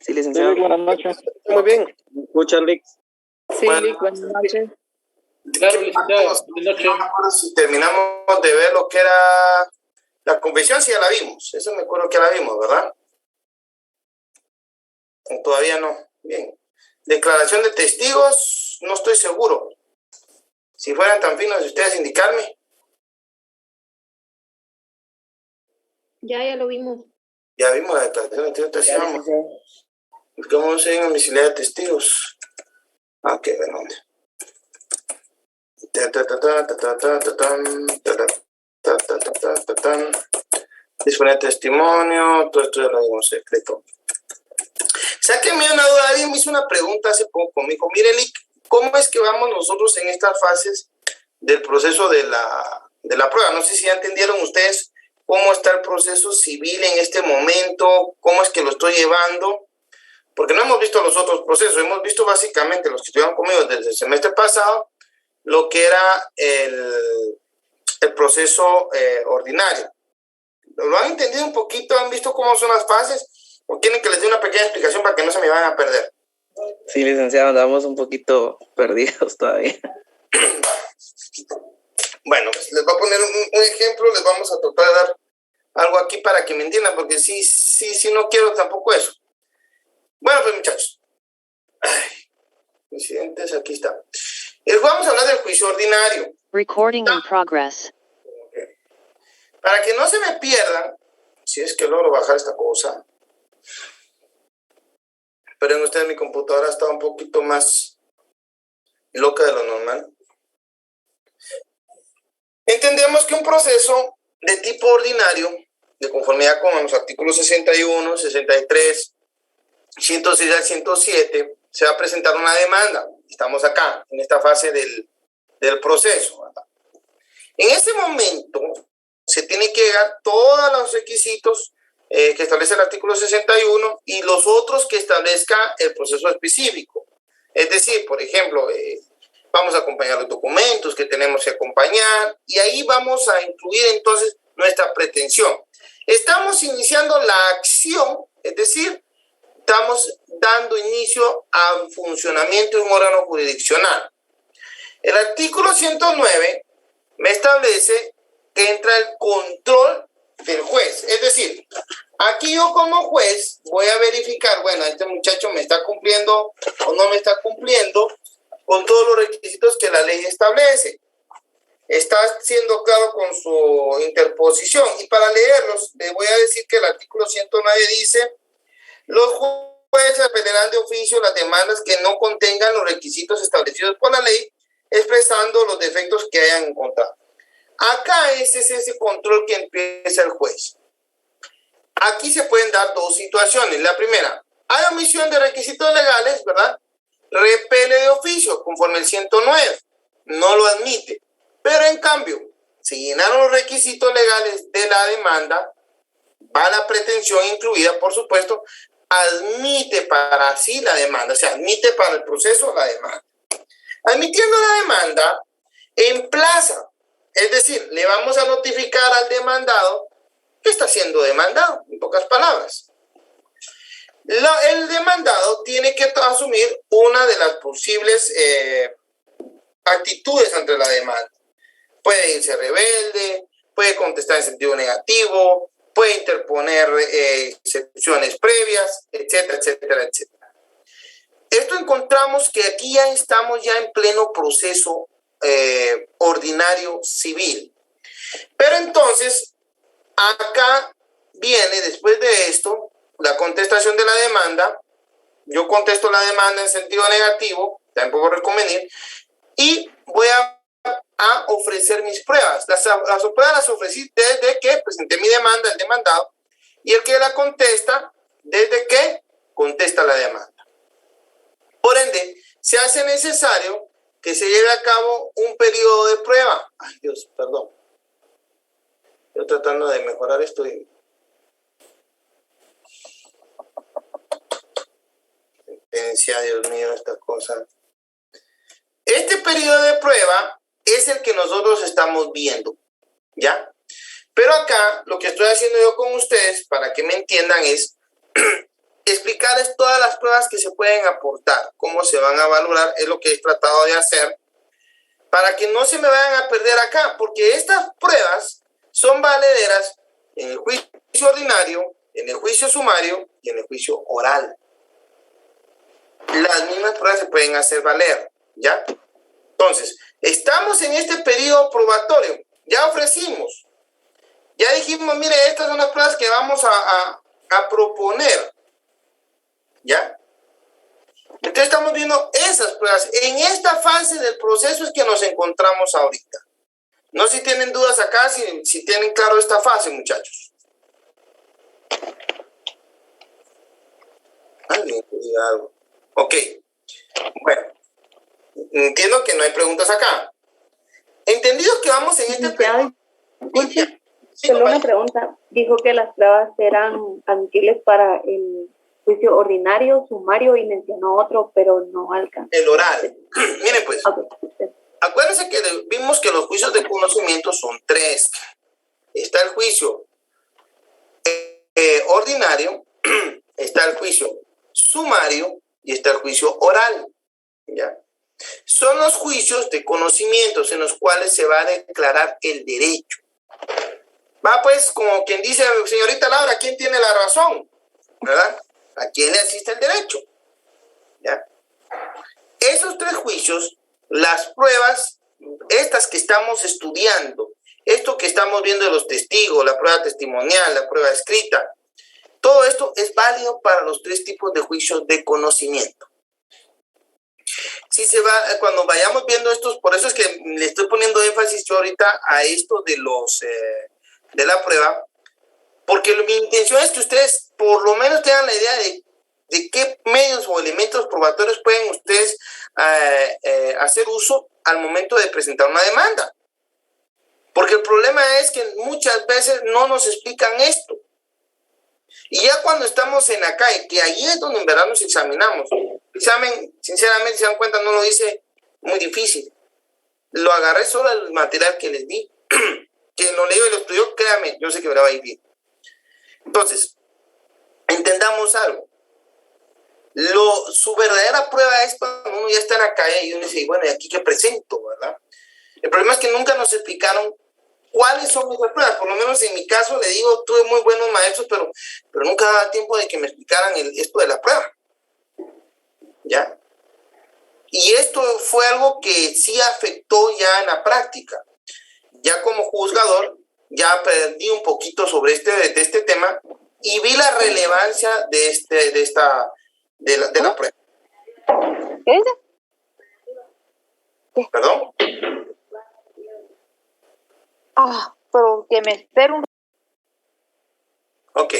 Sí, licenciado. Sí, buenas noches. Muy bien. ¿Me escucha, Lick? Sí, Lick, buenas noches. Claro, licenciado. Buenas noches. No me acuerdo si terminamos de ver lo que era la convención, si ya la vimos. Eso me acuerdo que la vimos, ¿verdad? O todavía no. Bien. Declaración de testigos, no estoy seguro. Si fueran tan finos ustedes indicarme. Ya lo vimos. Ya vimos la declaración de testigos. Buscamos en admisibilidad de testigos. Ah, qué bueno. Disponer testimonio, todo esto ya lo vimos secreto. Sáquenme una duda, alguien me hizo una pregunta hace poco, me dijo, mire Lick, ¿cómo es que vamos nosotros en estas fases del proceso de la prueba? No sé si ya entendieron ustedes cómo está el proceso civil en este momento, cómo es que lo estoy llevando, porque no hemos visto los otros procesos, hemos visto básicamente los que estuvieron conmigo desde el semestre pasado, lo que era el proceso ordinario. ¿Lo han entendido un poquito? ¿Han visto cómo son las fases? ¿O quieren que les dé una pequeña explicación para que no se me vayan a perder? Sí, licenciado, andamos un poquito perdidos todavía. Bueno, pues les voy a poner un ejemplo, les vamos a tratar de dar algo aquí para que me entiendan, porque sí, no quiero tampoco eso. Bueno, pues muchachos. Incidentes, aquí está. Vamos a hablar del juicio ordinario. Recording in progress. Para que no se me pierdan, si es que logro bajar esta cosa. Pero en ustedes mi computadora está un poquito más loca de lo normal. Entendemos que un proceso de tipo ordinario, de conformidad con los artículos 61, 63, 106 al 107, se va a presentar una demanda. Estamos acá, en esta fase del proceso, ¿verdad? En ese momento se tiene que llegar todos los requisitos que establece el artículo 61 y los otros que establezca el proceso específico. Es decir, por ejemplo, vamos a acompañar los documentos que tenemos que acompañar y ahí vamos a incluir entonces nuestra pretensión. Estamos iniciando la acción, es decir, estamos dando inicio al funcionamiento de un órgano jurisdiccional. El artículo 109 me establece que entra el control del juez. Es decir, aquí yo como juez voy a verificar, bueno, este muchacho me está cumpliendo o no me está cumpliendo con todos los requisitos que la ley establece. Está siendo claro con su interposición. Y para leerlos, les voy a decir que el artículo 109 dice: los jueces apelarán de oficio las demandas que no contengan los requisitos establecidos por la ley, expresando los defectos que hayan encontrado. Acá ese es ese control que empieza el juez. Aquí se pueden dar dos situaciones. La primera, hay omisión de requisitos legales, ¿verdad? Repele de oficio, conforme el 109. No lo admite. Pero en cambio, si llenaron los requisitos legales de la demanda, va la pretensión incluida, por supuesto, admite para sí la demanda, o sea, admite para el proceso la demanda. Admitiendo la demanda, emplaza, es decir, le vamos a notificar al demandado que está siendo demandado, en pocas palabras. El demandado tiene que asumir una de las posibles actitudes ante la demanda. Puede irse rebelde, puede contestar en sentido negativo, puede interponer excepciones previas, etcétera, etcétera, etcétera. Esto encontramos que aquí ya estamos ya en pleno proceso ordinario civil. Pero entonces, acá viene, después de esto, la contestación de la demanda. Yo contesto la demanda en sentido negativo, también puedo reconvenir, y voy a ofrecer mis pruebas. Las pruebas las ofrecí desde que presenté mi demanda, el demandado, y el que la contesta desde que contesta la demanda. Por ende, se hace necesario que se lleve a cabo un periodo de prueba. Ay, Dios, perdón. Yo tratando de mejorar esto y... Dios mío, esta cosa. Este periodo de prueba es el que nosotros estamos viendo, ¿ya? Pero acá, lo que estoy haciendo yo con ustedes, para que me entiendan, es explicarles todas las pruebas que se pueden aportar, cómo se van a valorar, es lo que he tratado de hacer, para que no se me vayan a perder acá, porque estas pruebas son valederas en el juicio ordinario, en el juicio sumario y en el juicio oral. Las mismas pruebas se pueden hacer valer, ¿ya? Entonces, estamos en este periodo probatorio, ya ofrecimos, ya dijimos, mire, estas son las pruebas que vamos a proponer, ¿ya? Entonces estamos viendo esas pruebas. En esta fase del proceso es que nos encontramos ahorita. No sé si tienen dudas acá, si tienen claro esta fase, muchachos. ¿Alguien que diga algo? Ok. Bueno, entiendo que no hay preguntas acá. Entendido que vamos en este periodo. Sí, solo una pregunta. Dijo que las pruebas eran admisibles para el juicio ordinario, sumario y mencionó otro, pero no alcanza. El oral. Miren pues, Okay. acuérdense que vimos que los juicios de conocimiento son 3. Está el juicio ordinario, está el juicio sumario y está el juicio oral, ¿ya? Son los juicios de conocimientos en los cuales se va a declarar el derecho. Va pues, como quien dice, señorita Laura, ¿quién tiene la razón? ¿Verdad? ¿A quién le asiste el derecho? ¿Ya? Esos 3 juicios, las pruebas, estas que estamos estudiando, esto que estamos viendo de los testigos, la prueba testimonial, la prueba escrita, todo esto es válido para los 3 tipos de juicios de conocimiento. Si se va, cuando vayamos viendo estos, por eso es que le estoy poniendo énfasis yo ahorita a esto de de la prueba, porque mi intención es que ustedes por lo menos tengan la idea de qué medios o elementos probatorios pueden ustedes hacer uso al momento de presentar una demanda. Porque el problema es que muchas veces no nos explican esto. Y ya cuando estamos en la calle, que ahí es donde en verdad nos examinamos, el examen, sinceramente, se dan cuenta, no lo hice muy difícil. Lo agarré solo el material que les di. Que lo leyó y lo estudió, créame, yo sé que me va a ir bien. Entonces, entendamos algo. Su verdadera prueba es cuando uno ya está en la calle y uno dice, bueno, ¿y aquí qué presento, verdad? El problema es que nunca nos explicaron cuáles son esas pruebas. Por lo menos en mi caso, le digo, tuve muy buenos maestros, pero nunca daba tiempo de que me explicaran esto de la prueba. ¿Ya? Y esto fue algo que sí afectó ya en la práctica. Ya como juzgador, ya aprendí un poquito sobre de este tema y vi la relevancia de la prueba. ¿Qué dice? ¿Perdón? Pero que me espero un... Ok.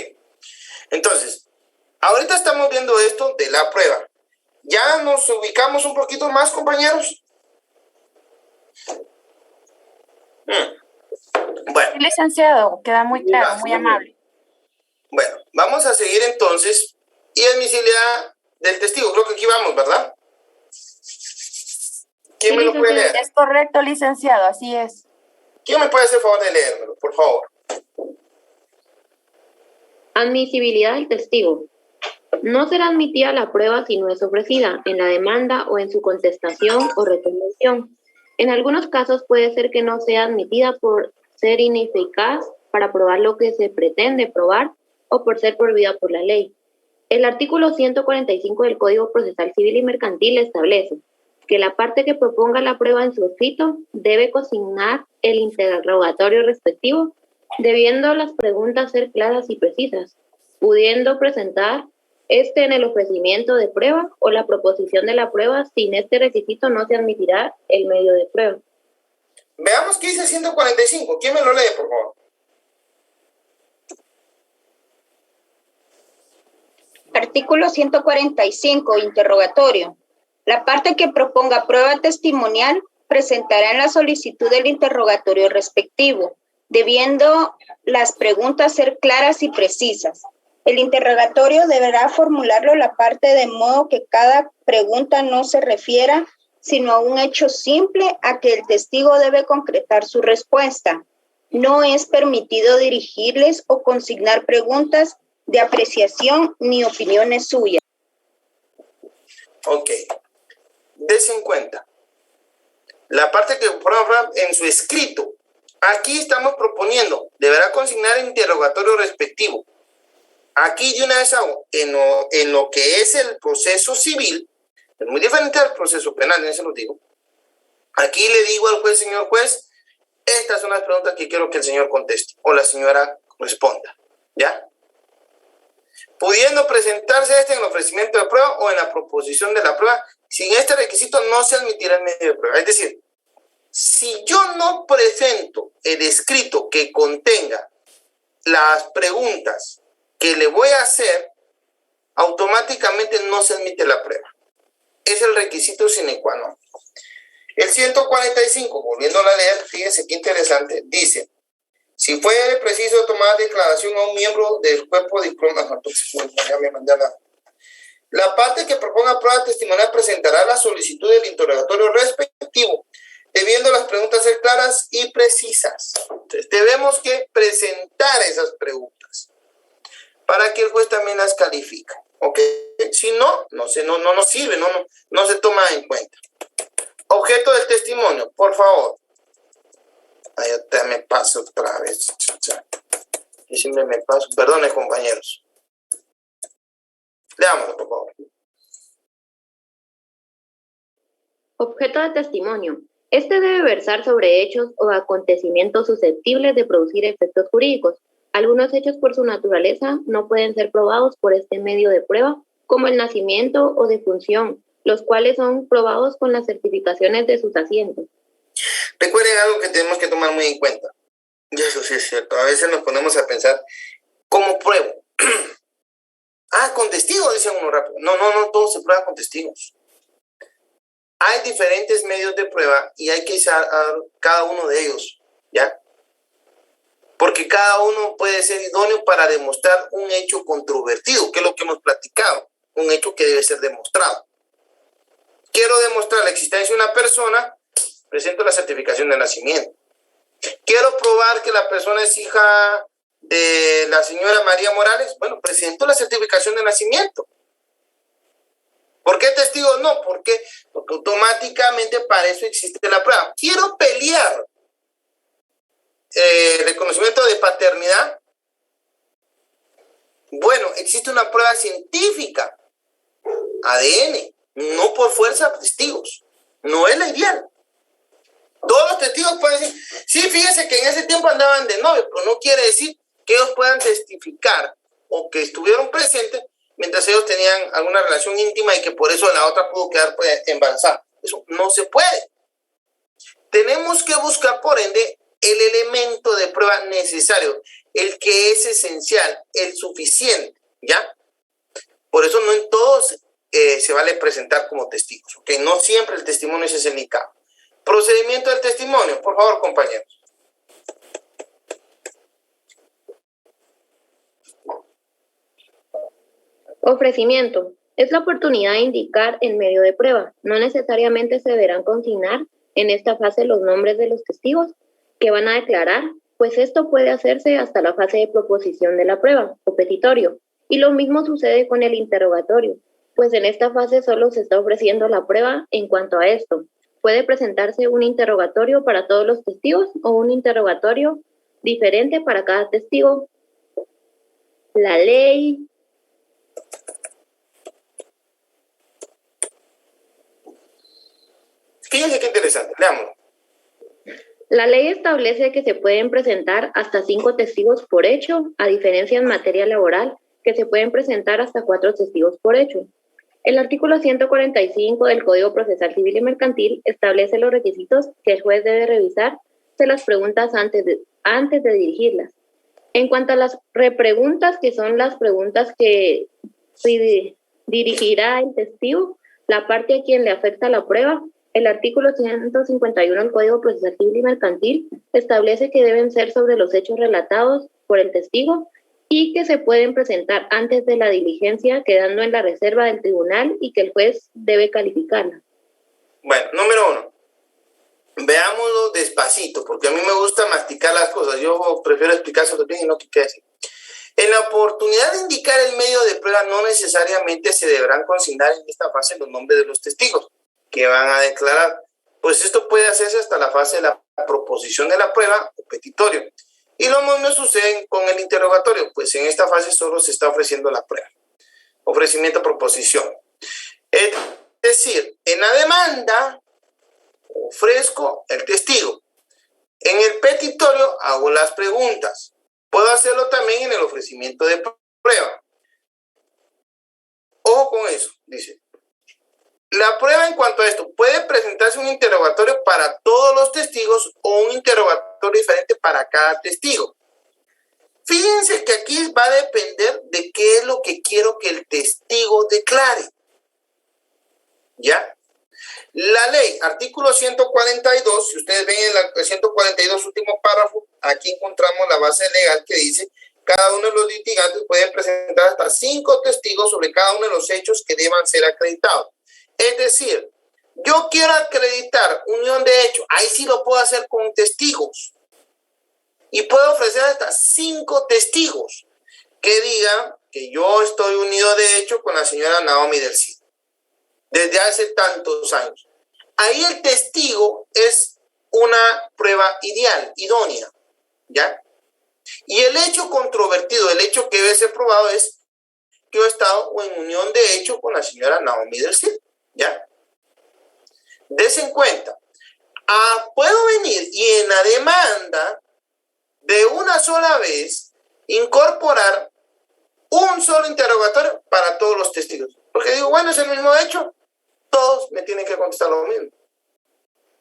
Entonces, ahorita estamos viendo esto de la prueba. ¿Ya nos ubicamos un poquito más, compañeros? Bueno. Licenciado, queda muy claro, muy amable. Bueno, vamos a seguir entonces. Y admisibilidad del testigo, creo que aquí vamos, ¿verdad? ¿Quién me lo puede leer? Es correcto, licenciado, así es. ¿Quién me puede hacer el favor de leérmelo, por favor? Admisibilidad del testigo. No será admitida la prueba si no es ofrecida en la demanda o en su contestación o reconvención. En algunos casos puede ser que no sea admitida por ser ineficaz para probar lo que se pretende probar o por ser prohibida por la ley. El artículo 145 del Código Procesal Civil y Mercantil establece que la parte que proponga la prueba en su escrito debe consignar el interrogatorio respectivo, debiendo las preguntas ser claras y precisas, pudiendo presentar en el ofrecimiento de prueba o la proposición de la prueba. Sin este requisito no se admitirá el medio de prueba. Veamos qué dice 145. ¿Quién me lo lee, por favor? Artículo 145, interrogatorio. La parte que proponga prueba testimonial presentará en la solicitud del interrogatorio respectivo, debiendo las preguntas ser claras y precisas. El interrogatorio deberá formularlo la parte de modo que cada pregunta no se refiera sino a un hecho simple a que el testigo debe concretar su respuesta. No es permitido dirigirles o consignar preguntas de apreciación ni opiniones suyas. Ok. Dese en cuenta. La parte que prueba en su escrito. Aquí estamos proponiendo, deberá consignar el interrogatorio respectivo. Aquí de una vez hago, en lo que es el proceso civil, es muy diferente al proceso penal, ya se lo digo. Aquí le digo al juez, señor juez, estas son las preguntas que quiero que el señor conteste o la señora responda, ¿ya? Pudiendo presentarse en el ofrecimiento de prueba o en la proposición de la prueba, sin este requisito no se admitirá el medio de prueba. Es decir, si yo no presento el escrito que contenga las preguntas que le voy a hacer, automáticamente no se admite la prueba. Es el requisito sine qua non. El 145, volviendo a leer, fíjense qué interesante, dice, si fue preciso tomar declaración a un miembro del cuerpo diplomático, ya me mandé la parte que proponga prueba testimonial presentará la solicitud del interrogatorio respectivo, debiendo las preguntas ser claras y precisas. Entonces, tenemos que presentar esas preguntas para que el juez también las califique. ¿Ok? Si no, no nos sirve, no se toma en cuenta. Objeto del testimonio, por favor. Ahí ya me paso otra vez. Y siempre me paso. Perdone, compañeros. Leámoslo, por favor. Objeto de testimonio. Este debe versar sobre hechos o acontecimientos susceptibles de producir efectos jurídicos. Algunos hechos por su naturaleza no pueden ser probados por este medio de prueba, como el nacimiento o defunción, los cuales son probados con las certificaciones de sus asientos. Recuerden algo que tenemos que tomar muy en cuenta. Y eso sí es cierto. A veces nos ponemos a pensar, ¿cómo pruebo? Con testigos, dice uno rápido. No, todo se prueba con testigos. Hay diferentes medios de prueba y hay que usar cada uno de ellos, ¿ya? Porque cada uno puede ser idóneo para demostrar un hecho controvertido, que es lo que hemos platicado, un hecho que debe ser demostrado. Quiero demostrar la existencia de una persona, presento la certificación de nacimiento. Quiero probar que la persona es hija de la señora María Morales, bueno, presento la certificación de nacimiento. ¿Por qué testigos? No, porque automáticamente para eso existe la prueba. Quiero pelear reconocimiento de paternidad. Bueno, existe una prueba científica, ADN, no por fuerza de testigos. No es la ideal. Todos los testigos pueden decir, sí, fíjese que en ese tiempo andaban de novio, pero no quiere decir que ellos puedan testificar o que estuvieron presentes mientras ellos tenían alguna relación íntima y que por eso la otra pudo quedar embarazada. Eso no se puede. Tenemos que buscar, por ende, el elemento de prueba necesario, el que es esencial, el suficiente, ¿ya? Por eso no en todos se vale presentar como testigos, ¿ok? No siempre el testimonio es el indicado. Procedimiento del testimonio, por favor, compañeros. Ofrecimiento. Es la oportunidad de indicar el medio de prueba. No necesariamente se deberán consignar en esta fase los nombres de los testigos que van a declarar, pues esto puede hacerse hasta la fase de proposición de la prueba o petitorio. Y lo mismo sucede con el interrogatorio, pues en esta fase solo se está ofreciendo la prueba en cuanto a esto. Puede presentarse un interrogatorio para todos los testigos o un interrogatorio diferente para cada testigo. La ley Fíjense qué interesante, leámoslo. La ley establece que se pueden presentar hasta 5 testigos por hecho, a diferencia en materia laboral, que se pueden presentar hasta 4 testigos por hecho. El artículo 145 del Código Procesal Civil y Mercantil establece los requisitos que el juez debe revisar de las preguntas antes de dirigirlas. En cuanto a las repreguntas, que son las preguntas que dirigirá el testigo, la parte a quien le afecta la prueba, el artículo 151 del Código Procesal Civil y Mercantil establece que deben ser sobre los hechos relatados por el testigo y que se pueden presentar antes de la diligencia, quedando en la reserva del tribunal y que el juez debe calificarla. Bueno, número 1. Veámoslo despacito, porque a mí me gusta masticar las cosas. Yo prefiero explicar sobre bien y no que quede así. En la oportunidad de indicar el medio de prueba, no necesariamente se deberán consignar en esta fase los nombres de los testigos que van a declarar, pues esto puede hacerse hasta la fase de la proposición de la prueba o petitorio. Y lo mismo sucede con el interrogatorio, pues en esta fase solo se está ofreciendo la prueba. Ofrecimiento, proposición. Es decir, en la demanda ofrezco el testigo. En el petitorio hago las preguntas. Puedo hacerlo también en el ofrecimiento de prueba. Ojo con eso, dice. La prueba en cuanto a esto, puede presentarse un interrogatorio para todos los testigos o un interrogatorio diferente para cada testigo. Fíjense que aquí va a depender de qué es lo que quiero que el testigo declare. ¿Ya? La ley, artículo 142, si ustedes ven en el 142, último párrafo, aquí encontramos la base legal que dice: cada uno de los litigantes puede presentar hasta 5 testigos sobre cada uno de los hechos que deban ser acreditados. Es decir, yo quiero acreditar unión de hechos, ahí sí lo puedo hacer con testigos. Y puedo ofrecer hasta 5 testigos que digan que yo estoy unido de hecho con la señora Naomi del Cid desde hace tantos años. Ahí el testigo es una prueba ideal, idónea, ¿ya? Y el hecho controvertido, el hecho que debe ser probado es que yo he estado en unión de hecho con la señora Naomi del Cid, ¿ya? Desen en cuenta. Puedo venir y en la demanda de una sola vez incorporar un solo interrogatorio para todos los testigos. Porque digo, bueno, es el mismo hecho, todos me tienen que contestar lo mismo.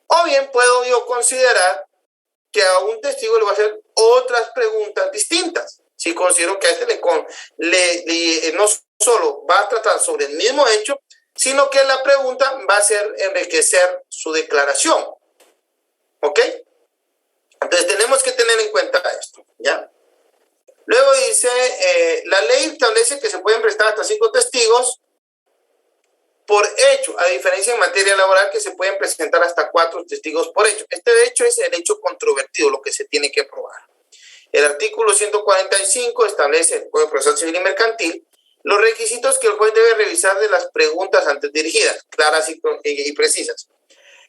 O bien puedo yo considerar que a un testigo le voy a hacer otras preguntas distintas. Si considero que a este no solo va a tratar sobre el mismo hecho, sino que la pregunta va a ser enriquecer su declaración. ¿Ok? Entonces tenemos que tener en cuenta esto, ¿ya? Luego dice, la ley establece que se pueden prestar hasta 5 testigos por hecho, a diferencia en materia laboral que se pueden presentar hasta 4 testigos por hecho. Este hecho es el hecho controvertido, lo que se tiene que probar. El artículo 145 establece el Código Procesal Civil y Mercantil los requisitos que el juez debe revisar de las preguntas antes dirigidas, claras y precisas.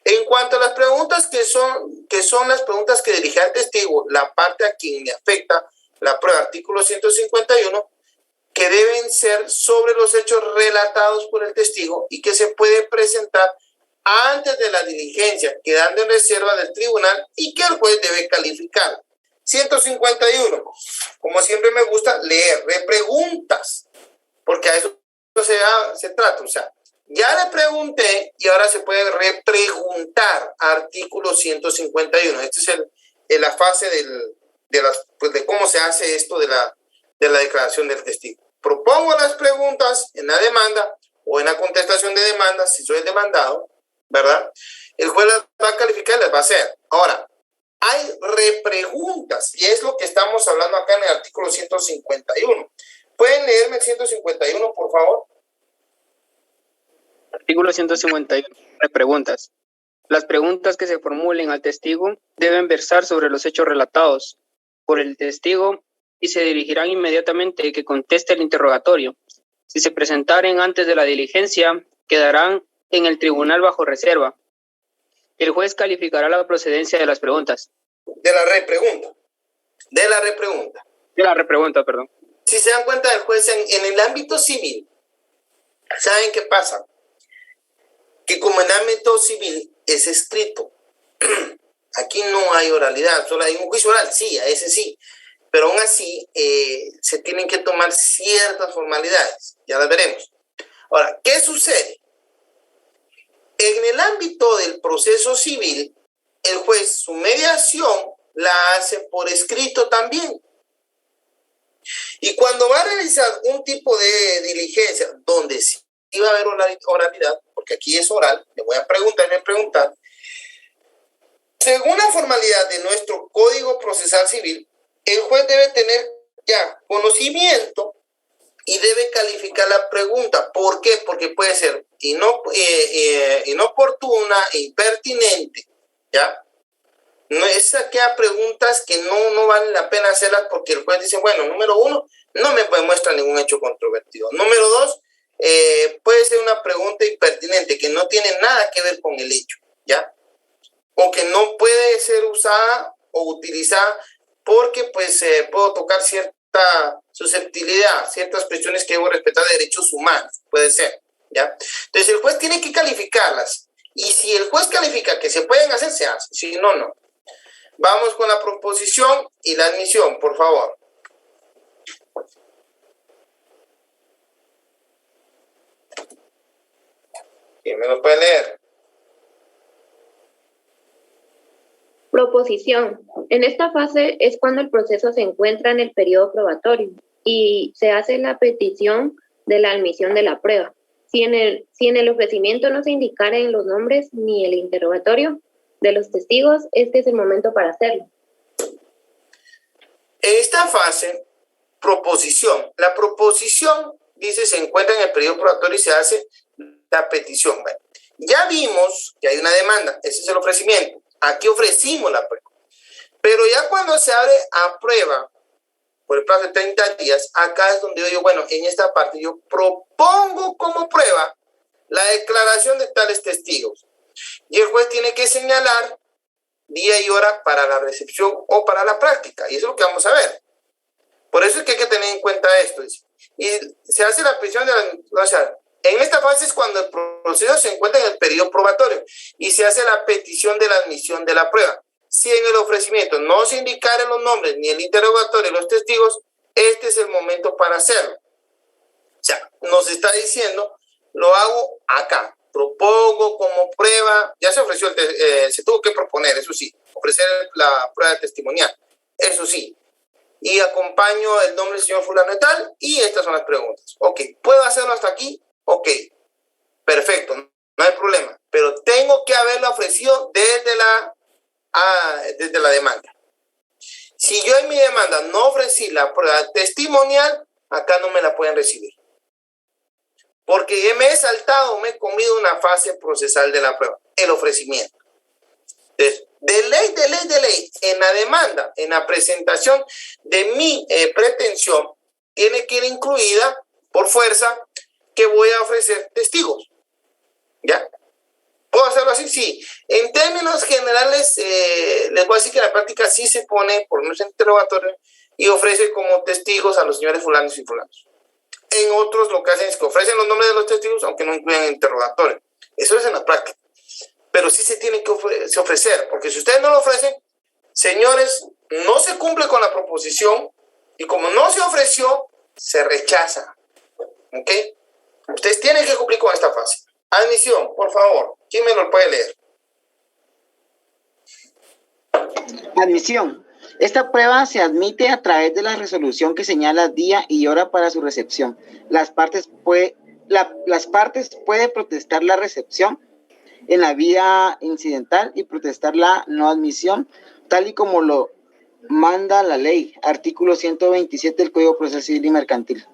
En cuanto a las preguntas que son las preguntas que dirige al testigo, la parte a quien le afecta la prueba, artículo 151, que deben ser sobre los hechos relatados por el testigo y que se puede presentar antes de la diligencia, quedando en reserva del tribunal y que el juez debe calificar. 151, como siempre me gusta leer repreguntas, porque a eso se trata, o sea, ya le pregunté y ahora se puede repreguntar. Artículo 151. Esta es la fase de cómo se hace esto de la declaración del testigo. Propongo las preguntas en la demanda o en la contestación de demanda, si soy el demandado, ¿verdad? El juez las va a calificar y las va a hacer. Ahora, hay repreguntas y es lo que estamos hablando acá en el artículo 151. ¿Pueden leerme el 151, por favor? Artículo 151. Preguntas. Las preguntas que se formulen al testigo deben versar sobre los hechos relatados por el testigo y se dirigirán inmediatamente a que conteste el interrogatorio. Si se presentaren antes de la diligencia, quedarán en el tribunal bajo reserva. El juez calificará la procedencia de las preguntas. De la repregunta, perdón. Si se dan cuenta, el juez en el ámbito civil, ¿saben qué pasa? Que como en el ámbito civil es escrito, aquí no hay oralidad, solo hay un juicio oral, sí, a ese sí, pero aún así se tienen que tomar ciertas formalidades, ya las veremos. Ahora, ¿qué sucede? En el ámbito del proceso civil, el juez su mediación la hace por escrito también. Y cuando va a realizar un tipo de diligencia donde sí va a haber oralidad, porque aquí es oral, le voy a preguntar, según la formalidad de nuestro Código Procesal Civil, el juez debe tener ya conocimiento y debe calificar la pregunta. ¿Por qué? Porque puede ser inoportuna e impertinente, ¿ya? No es aquellas preguntas que no valen la pena hacerlas porque el juez dice, bueno, número 1, no me demuestra ningún hecho controvertido. Número 2, puede ser una pregunta impertinente que no tiene nada que ver con el hecho, ¿ya? O que no puede ser usada o utilizada porque pues puedo tocar cierta susceptibilidad, ciertas cuestiones que debo respetar de derechos humanos, puede ser, ¿ya? Entonces el juez tiene que calificarlas y si el juez califica que se pueden hacer, se hace, si no, no. Vamos con la proposición y la admisión, por favor. ¿Quién me lo puede leer? Proposición. En esta fase es cuando el proceso se encuentra en el periodo probatorio y se hace la petición de la admisión de la prueba. Si en el ofrecimiento no se indicaran los nombres ni el interrogatorio de los testigos, este es el momento para hacerlo. En esta fase, proposición. La proposición, dice, se encuentra en el periodo probatorio y se hace la petición. Bueno, ya vimos que hay una demanda, ese es el ofrecimiento. Aquí ofrecimos la prueba. Pero ya cuando se abre a prueba, por el plazo de 30 días, acá es donde yo digo, bueno, en esta parte yo propongo como prueba la declaración de tales testigos. Y el juez tiene que señalar día y hora para la recepción o para la práctica. Y eso es lo que vamos a ver. Por eso es que hay que tener en cuenta esto. Y se hace la petición de la... O sea, en esta fase es cuando el proceso se encuentra en el periodo probatorio y se hace la petición de la admisión de la prueba. Si en el ofrecimiento no se indicaran los nombres ni el interrogatorio de los testigos, este es el momento para hacerlo. O sea, nos está diciendo, lo hago acá. Propongo como prueba, ya se ofreció, se tuvo que proponer, eso sí, ofrecer la prueba testimonial, eso sí. Y acompaño el nombre del señor fulano y tal, y estas son las preguntas. Ok, ¿puedo hacerlo hasta aquí? Ok, perfecto, no hay problema. Pero tengo que haberlo ofrecido desde la demanda. Si yo en mi demanda no ofrecí la prueba testimonial, acá no me la pueden recibir. Porque me he saltado, me he comido una fase procesal de la prueba, el ofrecimiento. Entonces, de ley, en la demanda, en la presentación de mi pretensión, tiene que ir incluida, por fuerza, que voy a ofrecer testigos. ¿Ya? ¿Puedo hacerlo así? Sí. En términos generales, les voy a decir que en la práctica sí se pone, por lo menos en interrogatorio, y ofrece como testigos a los señores fulanos y fulanos. En otros lo que hacen es que ofrecen los nombres de los testigos, aunque no incluyen el interrogatorio. Eso es en la práctica. Pero sí se tiene que ofrecer, porque si ustedes no lo ofrecen, señores, no se cumple con la proposición y como no se ofreció, se rechaza. ¿Ok? Ustedes tienen que cumplir con esta fase. Admisión, por favor. ¿Quién me lo puede leer? Admisión. Esta prueba se admite a través de la resolución que señala día y hora para su recepción. Las partes pueden protestar la recepción en la vía incidental y protestar la no admisión, tal y como lo manda la ley, artículo 127 del Código Procesal Civil y Mercantil.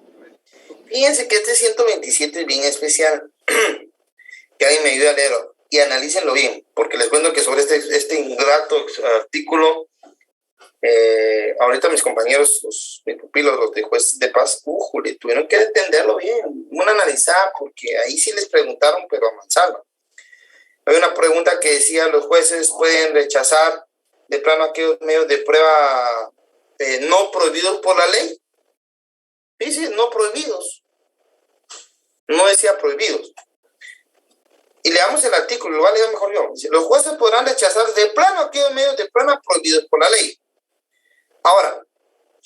Fíjense que este 127 es bien especial. Que alguien me ayude a leerlo y analícenlo bien, porque les cuento que sobre este ingrato artículo, ahorita mis compañeros, mis pupilos, los de juez de paz, tuvieron que entenderlo bien, una analizada, porque ahí sí les preguntaron, pero a mansalva. Hay una pregunta que decía, los jueces pueden rechazar de plano aquellos medios de prueba no prohibidos por la ley. Dice, no prohibidos. No decía prohibidos. Y leamos el artículo, lo voy a leer mejor yo. Dice, los jueces podrán rechazar de plano aquellos medios de prueba prohibidos por la ley. Ahora,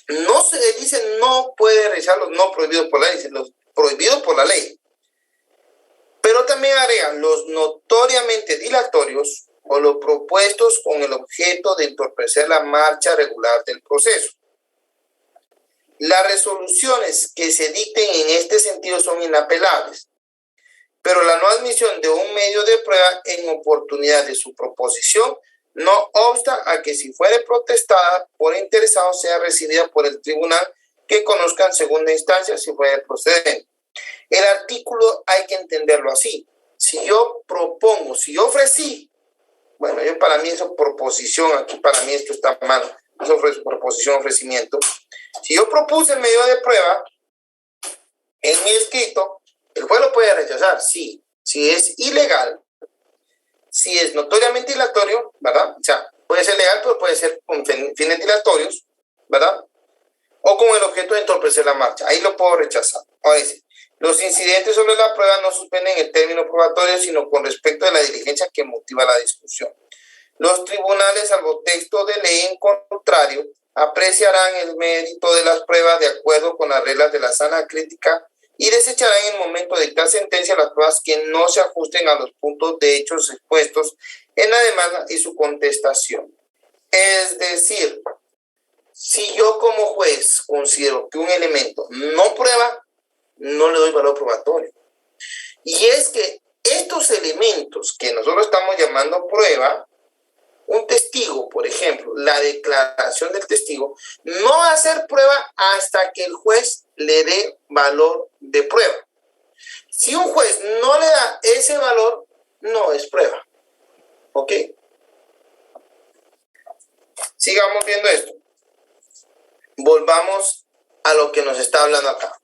no se dice no puede rechazar los no prohibidos por la ley, dice los prohibidos por la ley. Pero también agregan los notoriamente dilatorios o los propuestos con el objeto de entorpecer la marcha regular del proceso. Las resoluciones que se dicten en este sentido son inapelables, pero la no admisión de un medio de prueba en oportunidad de su proposición no obsta a que si fuere protestada por interesado sea recibida por el tribunal que conozca en segunda instancia si fuere procedente. El artículo hay que entenderlo así. Si yo propongo, si yo ofrecí Bueno, para mí eso proposición, aquí para mí esto está mal, eso fue proposición, ofrecimiento. Si yo propuse el medio de prueba en mi escrito, el juez lo puede rechazar, sí. Si es ilegal, si es notoriamente dilatorio, ¿verdad? O sea, puede ser legal, pero puede ser con fines dilatorios, ¿verdad? O con el objeto de entorpecer la marcha. Ahí lo puedo rechazar. Ahora dice, los incidentes sobre la prueba no suspenden el término probatorio, sino con respecto de la diligencia que motiva la discusión. Los tribunales, salvo texto de ley en contrario, apreciarán el mérito de las pruebas de acuerdo con las reglas de la sana crítica y desecharán en el momento de dictar sentencia las pruebas que no se ajusten a los puntos de hechos expuestos en la demanda y su contestación. Es decir, si yo como juez considero que un elemento no prueba, no le doy valor probatorio. Y es que estos elementos que nosotros estamos llamando prueba, un testigo, por ejemplo, la declaración del testigo, no va a ser prueba hasta que el juez le dé valor de prueba. Si un juez no le da ese valor, no es prueba. ¿Ok? Sigamos viendo esto. Volvamos a lo que nos está hablando acá.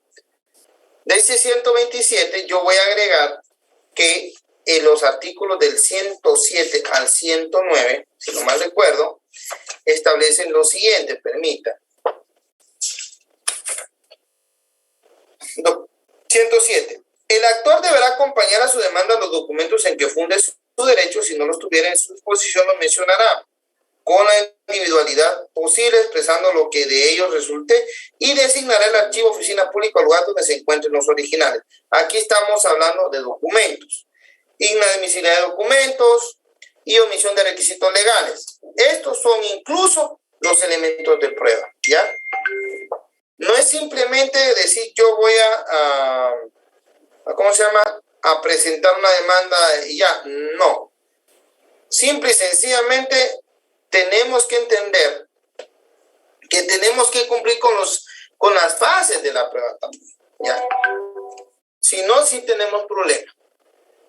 De ese 127 yo voy a agregar que en los artículos del 107 al 109, si no mal recuerdo, establecen lo siguiente, permita. 107. El actor deberá acompañar a su demanda los documentos en que funde su derecho. Si no los tuviera en su disposición, los mencionará con la individualidad posible, expresando lo que de ellos resulte, y designará el archivo oficina pública al lugar donde se encuentren los originales. Aquí estamos hablando de documentos. Inadmisibilidad de documentos y omisión de requisitos legales. Estos son incluso los elementos de prueba, ¿ya? No es simplemente decir yo voy a ¿cómo se llama? A presentar una demanda y ya. No. Simple y sencillamente tenemos que entender que tenemos que cumplir con las fases de la prueba también, ¿ya? Si no, sí tenemos problemas,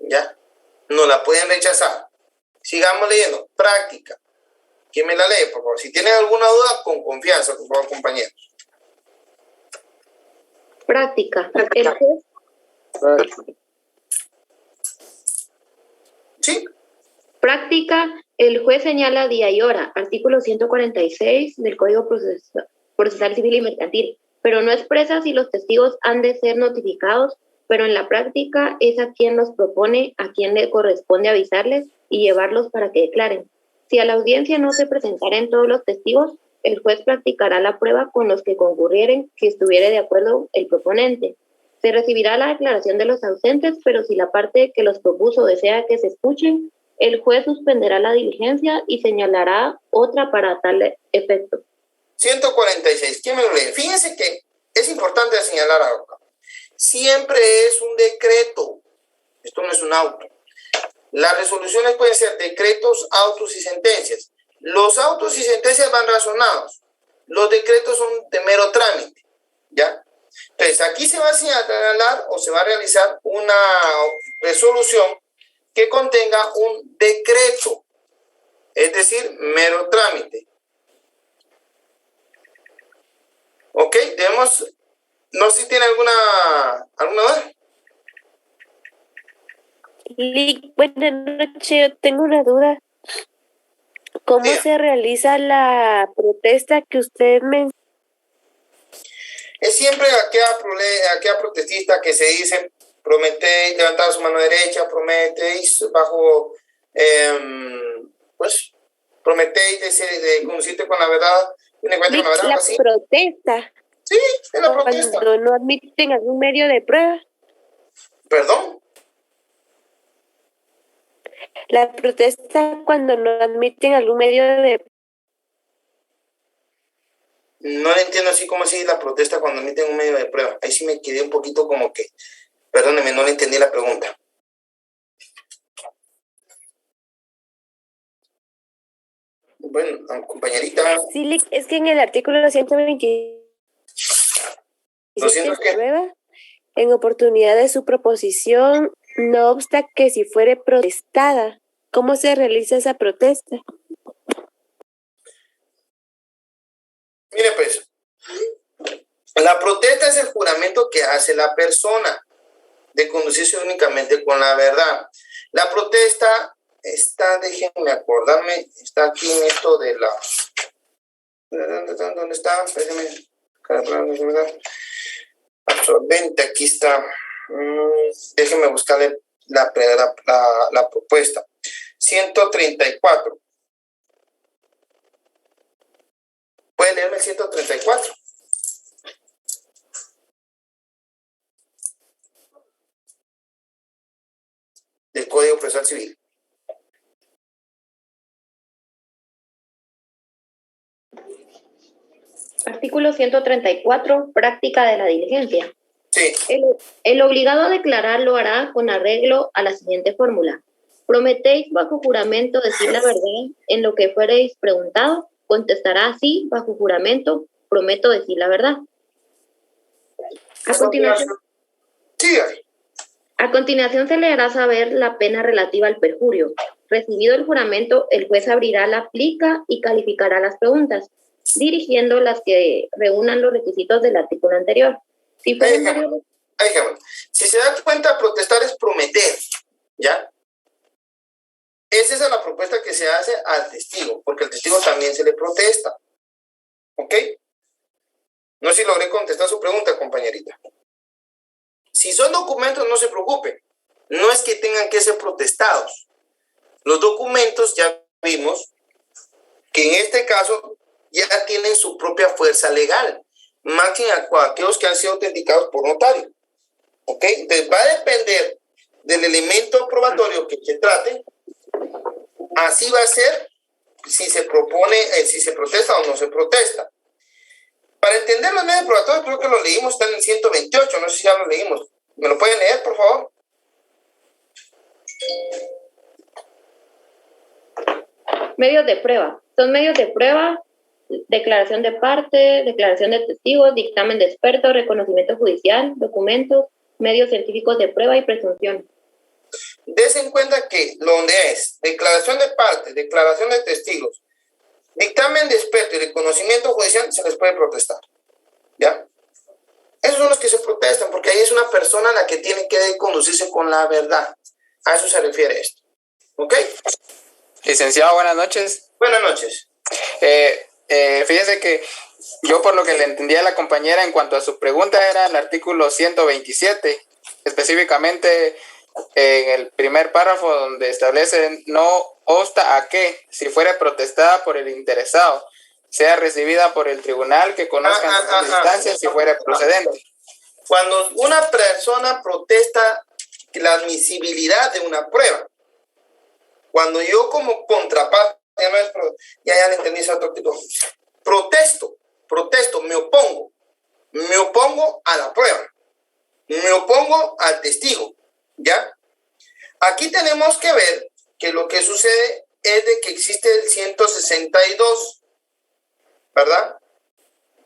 ¿ya? No la pueden rechazar. Sigamos leyendo. Práctica. ¿Quién me la lee, por favor? Si tienen alguna duda, con confianza, por favor, compañeros. Práctica. El juez. ¿Sí? Práctica. El juez señala día y hora. Artículo 146 del Código Procesal Civil y Mercantil. Pero no expresa si los testigos han de ser notificados, pero en la práctica es a quien los propone, a quien le corresponde avisarles y llevarlos para que declaren. Si a la audiencia no se presentaren todos los testigos, el juez practicará la prueba con los que concurrieren si estuviere de acuerdo el proponente. Se recibirá la declaración de los ausentes, pero si la parte que los propuso desea que se escuchen, el juez suspenderá la diligencia y señalará otra para tal efecto. 146. ¿Quién me lo lee? Fíjense que es importante señalar algo. Siempre es un decreto. Esto no es un auto. Las resoluciones pueden ser decretos, autos y sentencias. Los autos y sentencias van razonados. Los decretos son de mero trámite, ¿ya? Entonces, aquí se va a señalar o se va a realizar una resolución que contenga un decreto, es decir, mero trámite. ¿Ok? Debemos, no sé si tiene alguna duda. Buenas noches, yo tengo una duda. ¿Cómo se realiza la protesta que usted mencionó? Es siempre aquella protestista que se dice, prometéis levantar su mano derecha, prometéis bajo, pues, prometéis de conducirte con la verdad, con la verdad. La ¿así? Protesta. Sí, es la protesta. Cuando no admiten algún medio de prueba. ¿Perdón? La protesta cuando no admiten algún medio de... No le entiendo así como así la protesta cuando admiten un medio de prueba. Ahí sí me quedé un poquito como que, perdóneme, no le entendí la pregunta. Bueno, compañerita. Sí, es que en el artículo 120 prueba, en oportunidad de su proposición, no obsta que si fuere protestada ¿Cómo se realiza esa protesta? Mire, pues, la protesta es el juramento que hace la persona de conducirse únicamente con la verdad. La protesta está, déjenme acordarme, está aquí en esto de la... ¿Dónde está? Déjenme... Absorbente, aquí está. Déjenme buscarle la propuesta. 134. ¿Puede leerme el 134? Del Código Procesal Civil. Artículo 134, práctica de la diligencia. Sí. El obligado a declarar lo hará con arreglo a la siguiente fórmula. ¿Prometéis bajo juramento decir la verdad en lo que fuereis preguntado? Contestará así, bajo juramento, prometo decir la verdad. A continuación se le hará saber la pena relativa al perjurio. Recibido el juramento, el juez abrirá la plica y calificará las preguntas, dirigiendo las que reúnan los requisitos del artículo anterior. Si se da cuenta, protestar es prometer, ¿ya? Esa es la propuesta que se hace al testigo, porque al testigo también se le protesta. ¿Ok? No sé si logré contestar su pregunta, compañerita. Si son documentos, no se preocupe. No es que tengan que ser protestados. Los documentos ya vimos que en este caso ya tienen su propia fuerza legal, máxime aquellos que han sido autenticados por notario. ¿Ok? Entonces va a depender del elemento probatorio que se trate. Así va a ser si se propone, si se protesta o no se protesta. Para entender los medios probatorios, creo que lo leímos, está en el 128, no sé si ya lo leímos. ¿Me lo pueden leer, por favor? Medios de prueba. Son medios de prueba, declaración de parte, declaración de testigos, dictamen de expertos, reconocimiento judicial, documentos, medios científicos de prueba y presunción. Des en cuenta que donde es declaración de parte, declaración de testigos, dictamen de experto y reconocimiento judicial, se les puede protestar. ¿Ya? Esos son los que se protestan, porque ahí es una persona la que tiene que conducirse con la verdad. A eso se refiere esto. ¿Ok? Licenciado, buenas noches. Buenas noches. Fíjese que yo, por lo que le entendí a la compañera en cuanto a su pregunta, era el artículo 127, específicamente en el primer párrafo donde establece no obsta a que, si fuera protestada por el interesado, sea recibida por el tribunal que conozca en las instancias si fuera procedente. Cuando una persona protesta la admisibilidad de una prueba, cuando yo como contraparte, ya le entendí ese otro tipo, protesto, me opongo a la prueba, me opongo al testigo, ¿ya? Aquí tenemos que ver que lo que sucede es de que existe el 162, ¿verdad?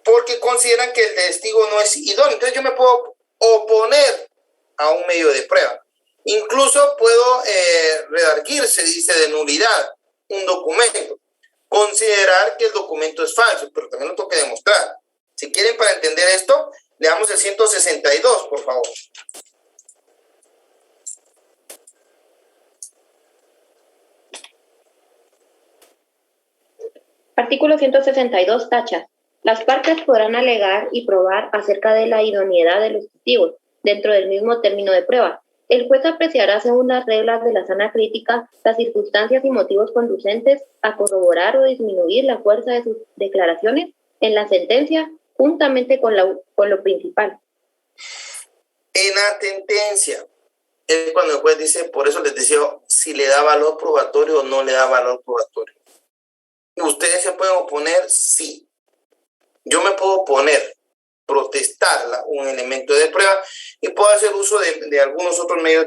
Porque consideran que el testigo no es idóneo. Entonces yo me puedo oponer a un medio de prueba. Incluso puedo redarguir, se dice, de nulidad un documento. Considerar que el documento es falso, pero también lo tengo que demostrar. Si quieren, para entender esto, leamos el 162, por favor. Artículo 162, tacha. Las partes podrán alegar y probar acerca de la idoneidad de los testigos dentro del mismo término de prueba. El juez apreciará, según las reglas de la sana crítica, las circunstancias y motivos conducentes a corroborar o disminuir la fuerza de sus declaraciones en la sentencia, juntamente con lo principal. En la sentencia, es cuando el juez dice, por eso les decía, si le da valor probatorio o no le da valor probatorio. ¿Ustedes se pueden oponer? Sí. Yo me puedo oponer, protestarla, un elemento de prueba, y puedo hacer uso de algunos otros medios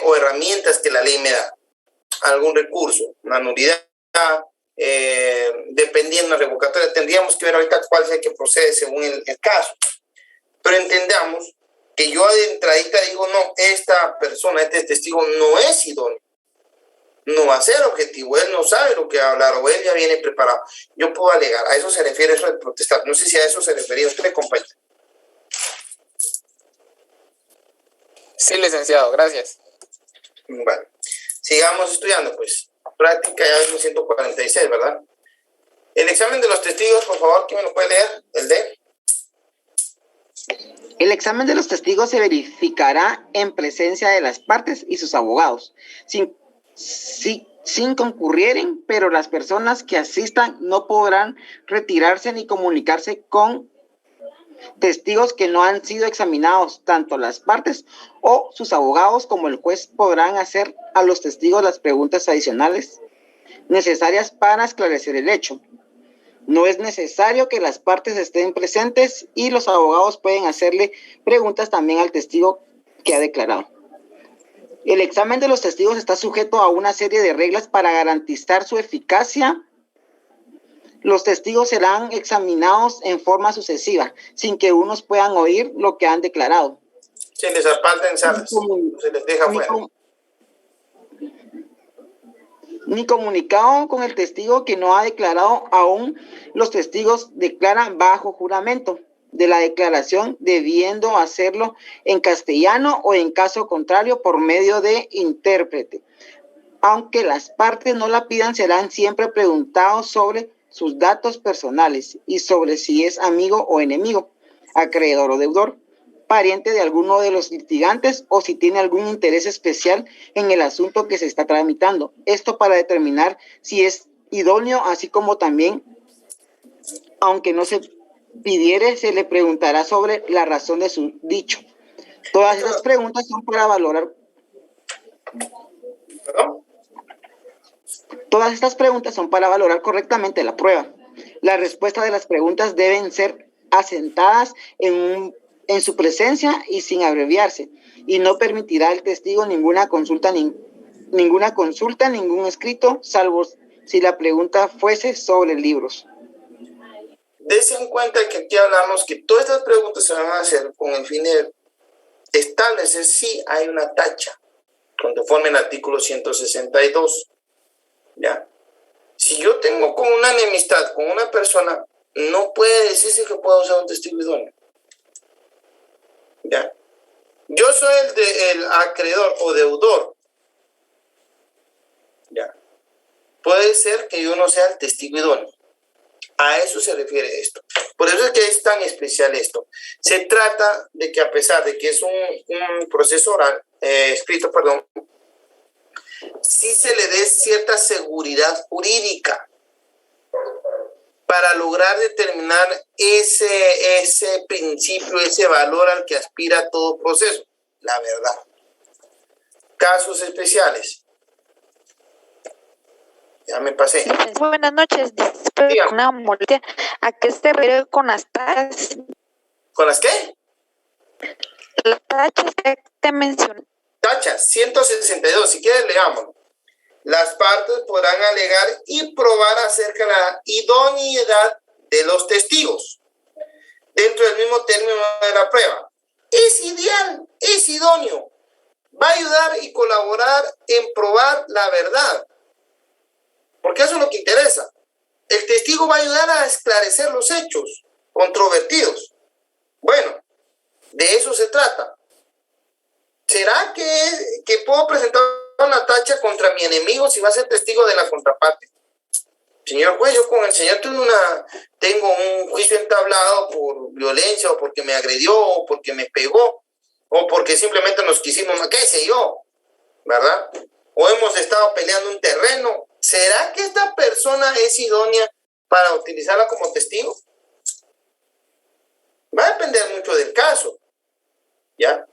o herramientas que la ley me da. Algún recurso, una nulidad, dependiendo de la revocatoria. Tendríamos que ver ahorita cuál es el que procede según el caso. Pero entendamos que yo de entradita digo, no, esta persona, este testigo no es idóneo. no va a ser objetivo, él no sabe lo que va a hablar o él ya viene preparado. Yo puedo alegar, a eso se refiere eso de protestar. No sé si a eso se refería usted, compañero. Sí, licenciado, gracias. Bueno, sigamos estudiando, pues. Práctica ya es 146, ¿verdad? El examen de los testigos, por favor, ¿quién me lo puede leer? ¿El de? El examen de los testigos se verificará en presencia de las partes y sus abogados, sin concurrieren, pero las personas que asistan no podrán retirarse ni comunicarse con testigos que no han sido examinados. Tanto las partes o sus abogados como el juez podrán hacer a los testigos las preguntas adicionales necesarias para esclarecer el hecho. No es necesario que las partes estén presentes y los abogados pueden hacerle preguntas también al testigo que ha declarado. El examen de los testigos está sujeto a una serie de reglas para garantizar su eficacia. Los testigos serán examinados en forma sucesiva, sin que unos puedan oír lo que han declarado. Se les aparta en salas, se les deja fuera. Ni comunicado con el testigo que no ha declarado aún. Los testigos declaran bajo juramento de la declaración, debiendo hacerlo en castellano o en caso contrario por medio de intérprete. Aunque las partes no la pidan, serán siempre preguntados sobre sus datos personales y sobre si es amigo o enemigo, acreedor o deudor, pariente de alguno de los litigantes o si tiene algún interés especial en el asunto que se está tramitando. Esto para determinar si es idóneo, así como también, aunque no se pidiere, se le preguntará sobre la razón de su dicho. Todas estas preguntas son para valorar. Todas estas preguntas son para valorar correctamente la prueba. La respuesta de las preguntas deben ser asentadas en su presencia y sin abreviarse, y no permitirá al testigo ninguna consulta, ningún escrito, salvo si la pregunta fuese sobre libros. Dese en cuenta que aquí hablamos que todas estas preguntas se van a hacer con el fin de establecer si hay una tacha, conforme el artículo 162. ¿Ya? Si yo tengo con una enemistad con una persona, no puede decirse que puedo usar un testigo idóneo. ¿Ya? Yo soy el acreedor o deudor. ¿Ya? Puede ser que yo no sea el testigo idóneo. A eso se refiere esto. Por eso es que es tan especial esto. Se trata de que, a pesar de que es un proceso oral, escrito, sí se le dé cierta seguridad jurídica para lograr determinar ese principio, ese valor al que aspira todo proceso, la verdad. Casos especiales. Ya me pasé. Buenas noches. Una molestia. ¿A qué se refiere con las tachas? ¿Con las qué? Las tachas que te mencioné. Tachas, 162. Si quieres, leamos. Las partes podrán alegar y probar acerca de la idoneidad de los testigos dentro del mismo término de la prueba. Es ideal, es idóneo. Va a ayudar y colaborar en probar la verdad. Porque eso es lo que interesa. El testigo va a ayudar a esclarecer los hechos controvertidos. Bueno, de eso se trata. ¿Será que puedo presentar una tacha contra mi enemigo si va a ser testigo de la contraparte? Señor juez, yo con el señor tengo un juicio entablado por violencia, o porque me agredió, o porque me pegó, o porque simplemente nos quisimos, qué sé yo, ¿verdad? O hemos estado peleando un terreno. ¿Será que esta persona es idónea para utilizarla como testigo? Va a depender mucho del caso, ¿ya?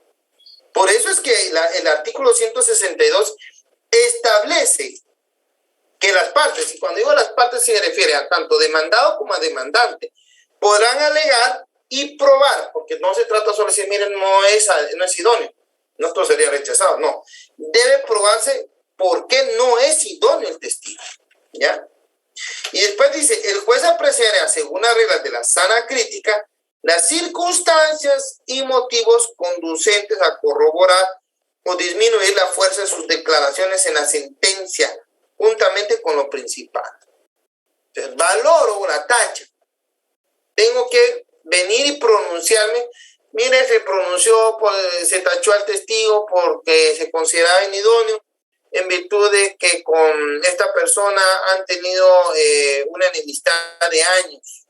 Por eso es que el artículo 162 establece que las partes, y cuando digo las partes se refiere a tanto demandado como a demandante, podrán alegar y probar, porque no se trata solo de decir, miren, no es idóneo, no todo sería rechazado, no. Debe probarse por qué no es idóneo el testigo, ¿ya? Y después dice, el juez apreciará, según las reglas de la sana crítica, las circunstancias y motivos conducentes a corroborar o disminuir la fuerza de sus declaraciones en la sentencia, juntamente con lo principal. Entonces, valoro la tacha. Tengo que venir y pronunciarme. Mire, se tachó al testigo porque se consideraba inidóneo en virtud de que con esta persona han tenido una enemistad de años,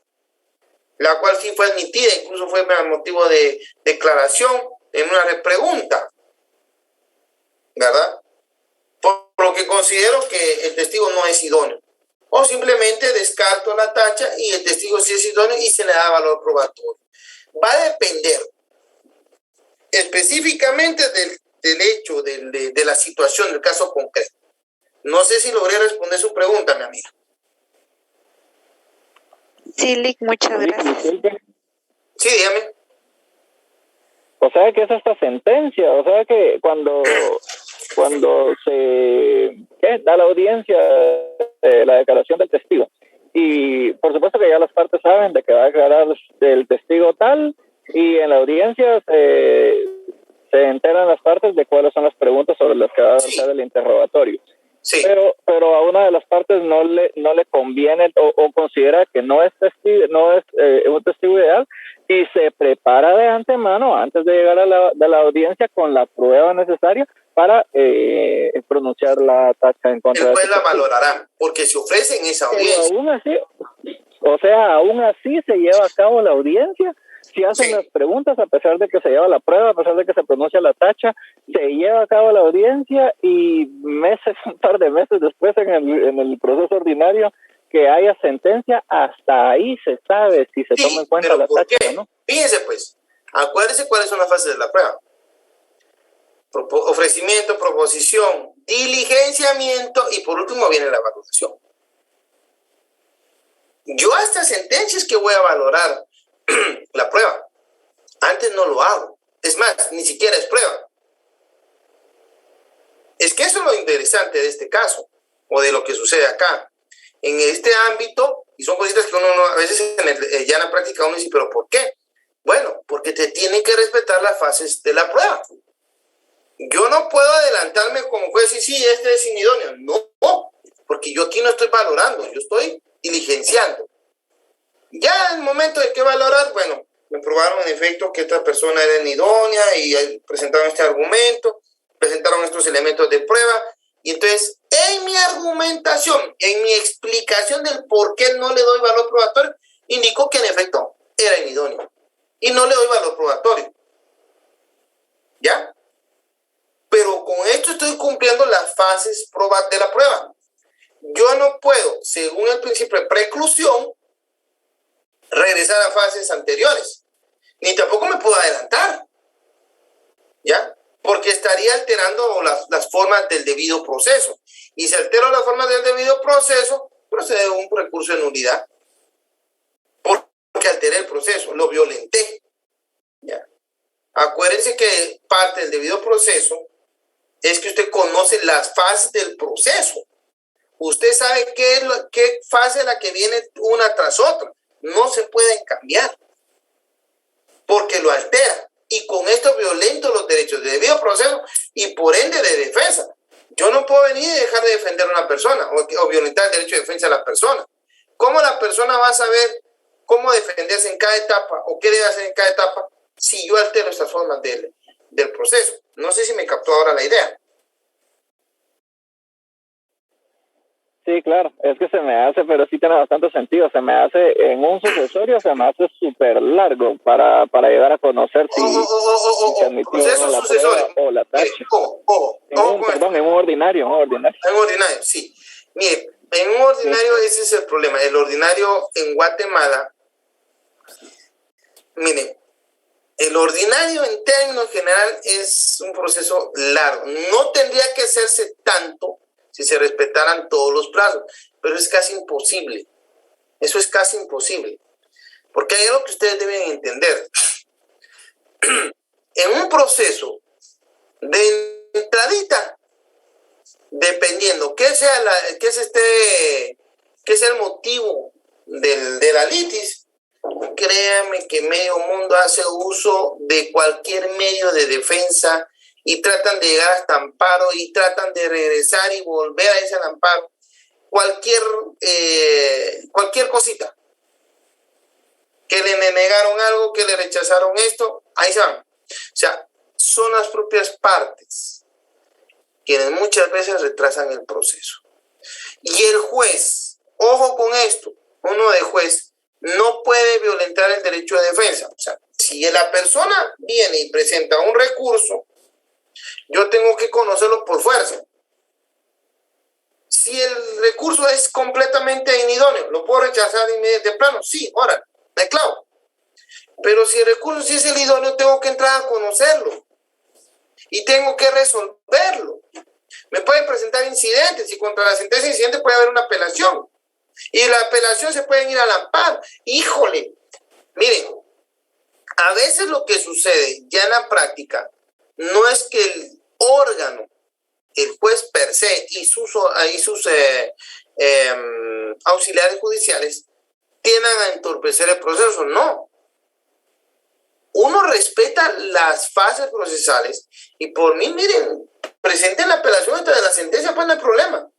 la cual sí fue admitida, incluso fue motivo de declaración en una repregunta, ¿verdad? Por lo que considero que el testigo no es idóneo. O simplemente descarto la tacha y el testigo sí es idóneo y se le da valor probatorio. Va a depender específicamente del hecho, de la situación, del caso concreto. No sé si logré responder su pregunta, mi amiga. Sí, Lick, muchas gracias. Sí, dígame. O sea que es esta sentencia, o sea que cuando se da la audiencia la declaración del testigo, y por supuesto que ya las partes saben de que va a declarar el testigo tal, y en la audiencia se enteran las partes de cuáles son las preguntas sobre las que va a hacer el interrogatorio. Sí. Pero a una de las partes no le conviene o considera que no es un testigo ideal y se prepara de antemano antes de llegar a la audiencia con la prueba necesaria para pronunciar la tacha en contra de el juez la valorará porque se ofrece en esa audiencia. Aún así se lleva a cabo la audiencia. Si hacen las preguntas, a pesar de que se lleva la prueba, a pesar de que se pronuncia la tacha, se lleva a cabo la audiencia y un par de meses después en el proceso ordinario que haya sentencia, hasta ahí se sabe si se toma en cuenta la tacha o no. Fíjense pues, acuérdense cuáles son las fases de la prueba. Ofrecimiento, proposición, diligenciamiento y por último viene la valoración. Yo a estas sentencias que voy a valorar la prueba. Antes no lo hago. Es más, ni siquiera es prueba. Es que eso es lo interesante de este caso, o de lo que sucede acá. En este ámbito, y son cositas que uno a veces ya en la práctica uno dice, ¿pero por qué? Bueno, porque te tienen que respetar las fases de la prueba. Yo no puedo adelantarme como juez y sí, este es inidóneo. No, porque yo aquí no estoy valorando, yo estoy diligenciando. Ya en el momento de que valorar, bueno, me probaron en efecto que esta persona era inidónea y presentaron este argumento, presentaron estos elementos de prueba, y entonces en mi argumentación, en mi explicación del por qué no le doy valor probatorio, indicó que en efecto era inidóneo y no le doy valor probatorio. ¿Ya? Pero con esto estoy cumpliendo las fases de la prueba. Yo no puedo, según el principio de preclusión, regresar a fases anteriores, ni tampoco me puedo adelantar, ¿ya? Porque estaría alterando las formas del debido proceso, y si altero las formas del debido proceso, procede un recurso de nulidad, porque alteré el proceso, lo violenté, ¿ya? Acuérdense que parte del debido proceso es que usted conoce las fases del proceso, usted sabe qué fase es la que viene una tras otra. No se pueden cambiar porque lo altera y con esto violento los derechos de debido proceso y por ende de defensa. Yo no puedo venir y dejar de defender a una persona o violentar el derecho de defensa a la persona. ¿Cómo la persona va a saber cómo defenderse en cada etapa o qué debe hacer en cada etapa si yo altero estas formas del proceso? No sé si me captó ahora la idea. Sí, claro, es que se me hace, pero sí tiene bastante sentido, se me hace en un sucesorio, se me hace súper largo para llegar a conocer si se admitió la prueba o la tacha. En un ordinario. En un ordinario, sí. Mire, en un ordinario ese es el problema. El ordinario en Guatemala, mire, el ordinario en términos general es un proceso largo. No tendría que hacerse tanto si se respetaran todos los plazos, pero es casi imposible. Eso es casi imposible. Porque hay algo que ustedes deben entender. En un proceso de entradita, dependiendo qué sea el motivo de la litis, créanme que medio mundo hace uso de cualquier medio de defensa y tratan de llegar hasta amparo y tratan de regresar y volver a ese amparo. Cualquier cosita. Que le negaron algo, que le rechazaron esto, ahí se van. O sea, son las propias partes quienes muchas veces retrasan el proceso. Y el juez, ojo con esto, uno de juez no puede violentar el derecho de defensa. O sea, si la persona viene y presenta un recurso, yo tengo que conocerlo por fuerza. Si el recurso es completamente inidóneo, ¿lo puedo rechazar de plano? Sí, ahora, me clavo. Pero si el recurso sí es el idóneo, tengo que entrar a conocerlo y tengo que resolverlo. Me pueden presentar incidentes y contra la sentencia de incidente puede haber una apelación. Y en la apelación se pueden ir al amparo. Híjole, miren, a veces lo que sucede ya en la práctica no es que el órgano, el juez per se y sus auxiliares judiciales tiendan a entorpecer el proceso, no. Uno respeta las fases procesales y por mí, miren, presenten la apelación hasta de la sentencia, pues no hay problema.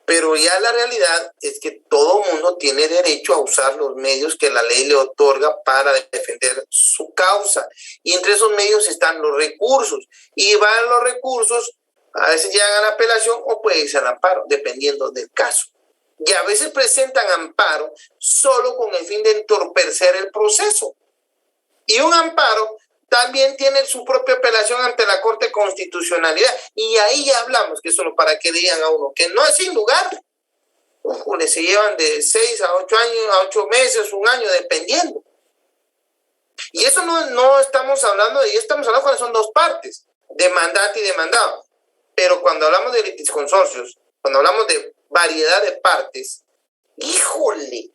Pero ya la realidad es que todo mundo tiene derecho a usar los medios que la ley le otorga para defender su causa. Y entre esos medios están los recursos. Y van los recursos, a veces llegan a la apelación o puede irse al amparo, dependiendo del caso. Y a veces presentan amparo solo con el fin de entorpecer el proceso. Y un amparo también tiene su propia apelación ante la Corte de Constitucionalidad. Y ahí ya hablamos, que solo para que le digan a uno, que no es sin lugar. Ujule, se llevan de 6 a 8 años, a 8 meses, un año, dependiendo. Y eso no estamos hablando de, estamos hablando cuando son dos partes, demandante y demandado. Pero cuando hablamos de litisconsorcios, cuando hablamos de variedad de partes, híjole.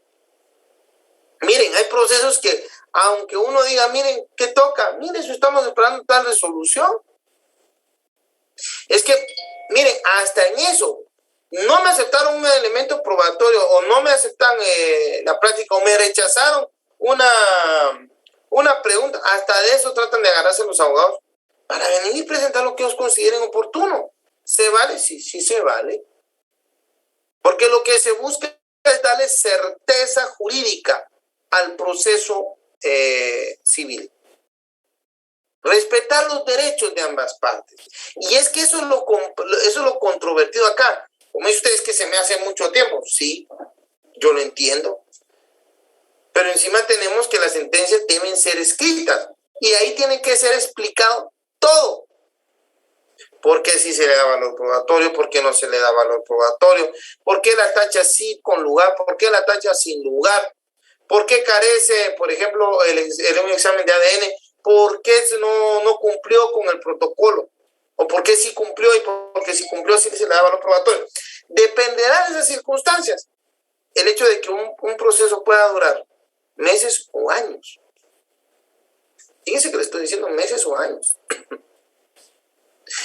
Miren, hay procesos que, aunque uno diga, miren, ¿qué toca? Miren, si estamos esperando tal resolución. Es que, miren, hasta en eso, no me aceptaron un elemento probatorio o no me aceptan la práctica o me rechazaron una pregunta. Hasta de eso tratan de agarrarse los abogados para venir y presentar lo que ellos consideren oportuno. ¿Se vale? Sí, sí se vale. Porque lo que se busca es darle certeza jurídica al proceso civil. Respetar los derechos de ambas partes. Y es que eso es lo controvertido acá. Como dicen ustedes que se me hace mucho tiempo. Sí, yo lo entiendo. Pero encima tenemos que las sentencias deben ser escritas. Y ahí tiene que ser explicado todo. ¿Por qué sí se le da valor probatorio? ¿Por qué no se le da valor probatorio? ¿Por qué la tacha sí con lugar? ¿Por qué la tacha sin lugar? ¿Por qué carece, por ejemplo, un examen de ADN? ¿Por qué no cumplió con el protocolo? ¿O por qué sí cumplió y porque si cumplió sí se le da valor probatorio? Dependerá de esas circunstancias el hecho de que un proceso pueda durar meses o años. Fíjense que le estoy diciendo meses o años.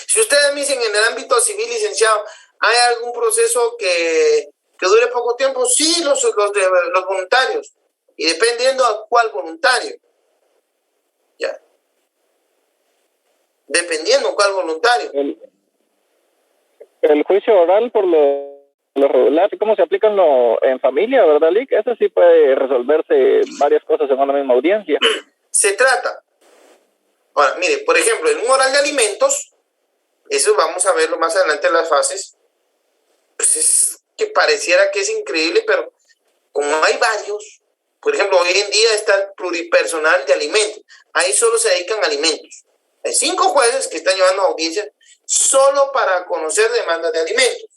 Si ustedes me dicen en el ámbito civil, licenciado, ¿hay algún proceso que dure poco tiempo? Sí, los voluntarios. Y dependiendo a cuál voluntario. Ya. Dependiendo a cuál voluntario. El juicio oral por lo regular, ¿cómo se aplica en familia, verdad, Lick? Eso sí puede resolverse varias cosas en una misma audiencia. Se trata. Ahora, mire, por ejemplo, en un oral de alimentos, eso vamos a verlo más adelante en las fases, pues es que pareciera que es increíble, pero como hay varios, por ejemplo, hoy en día está el pluripersonal de alimentos, ahí solo se dedican a alimentos. Hay 5 jueces que están llevando audiencias solo para conocer demandas de alimentos,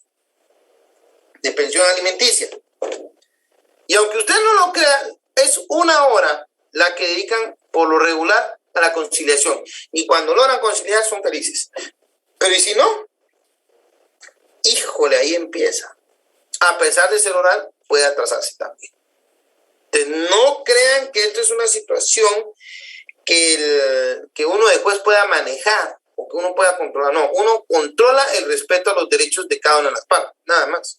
de pensión alimenticia. Y aunque usted no lo crea, es 1 hora la que dedican por lo regular a la conciliación. Y cuando logran conciliar son felices. Pero ¿y si no? Híjole, ahí empieza. A pesar de ser oral, puede atrasarse también. Entonces, no crean que esto es una situación que uno después pueda manejar o que uno pueda controlar. No, uno controla el respeto a los derechos de cada una de las partes, nada más.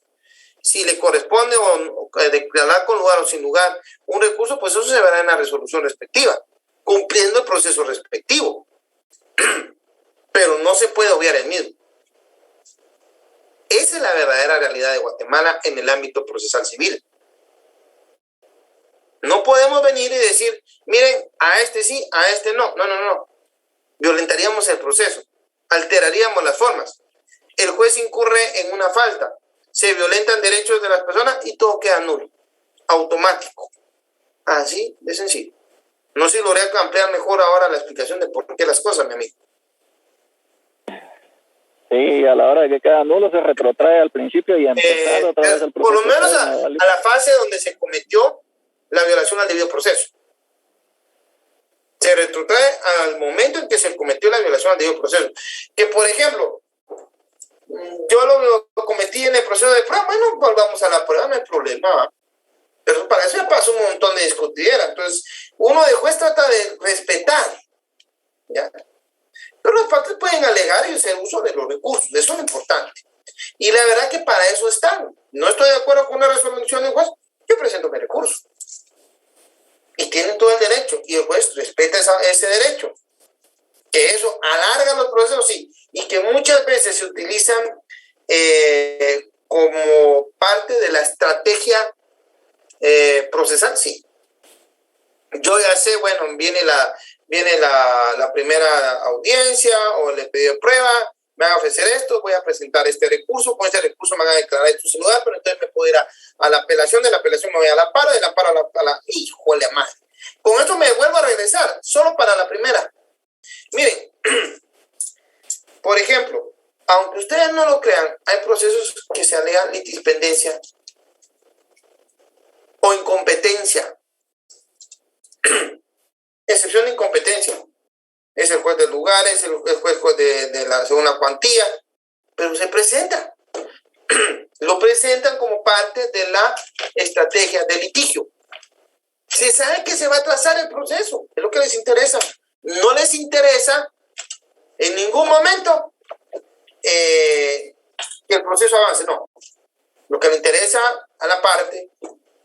Si le corresponde o declarar con lugar o sin lugar un recurso, pues eso se verá en la resolución respectiva, cumpliendo el proceso respectivo. no se puede obviar el mismo. Esa es la verdadera realidad de Guatemala en el ámbito procesal civil. No podemos venir y decir, miren, a este sí, a este no. No. Violentaríamos el proceso, alteraríamos las formas. El juez incurre en una falta, se violentan derechos de las personas y todo queda nulo, automático. Así de sencillo. No sé si logré ampliar mejor ahora la explicación de por qué las cosas, mi amigo. Sí, a la hora de que queda nulo se retrotrae al principio y empezar otra vez el proceso. Por lo menos a la fase donde se cometió la violación al debido proceso. Se retrotrae al momento en que se cometió la violación al debido proceso. Que, por ejemplo, yo lo cometí en el proceso de prueba, bueno, volvamos a la prueba, no hay problema. Pero para eso ya pasó un montón de discutidera. Entonces, uno de juez trata de respetar, ¿ya? Pero las partes pueden alegar y hacer uso de los recursos, eso es lo importante. Y la verdad que para eso están. No estoy de acuerdo con una resolución del juez, yo presento mi recurso. Y tienen todo el derecho, y el juez respeta ese derecho. Que eso alarga los procesos, sí, y que muchas veces se utilizan como parte de la estrategia procesal, sí. Yo ya sé, bueno, viene la primera audiencia o le pidió prueba, me van a ofrecer esto, voy a presentar este recurso, con este recurso me van a declarar esto sin lugar, pero entonces me puedo ir a la apelación, de la apelación me voy a la paro, de la paro a la híjole madre. Con esto me vuelvo a regresar, solo para la primera. Miren, por ejemplo, aunque ustedes no lo crean, hay procesos que se alegan litispendencia o incompetencia. Excepción de incompetencia. Es el juez del lugar, es el juez de la segunda cuantía, pero se presenta. Lo presentan como parte de la estrategia de litigio. Se sabe que se va a atrasar el proceso, es lo que les interesa. No les interesa en ningún momento que el proceso avance, no. Lo que le interesa a la parte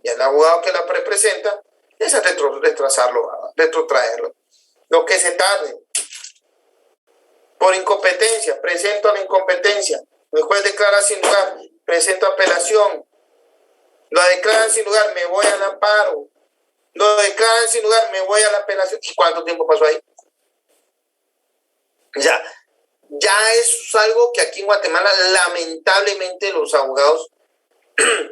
y al abogado que la representa es retrasarlo, retrotraerlo. Lo que se tarde. Por incompetencia, presento a la incompetencia. El juez declara sin lugar, presento apelación. Lo declaran sin lugar, me voy al amparo. Lo declaran sin lugar, me voy a la apelación. ¿Y cuánto tiempo pasó ahí? Ya es algo que aquí en Guatemala, lamentablemente, los abogados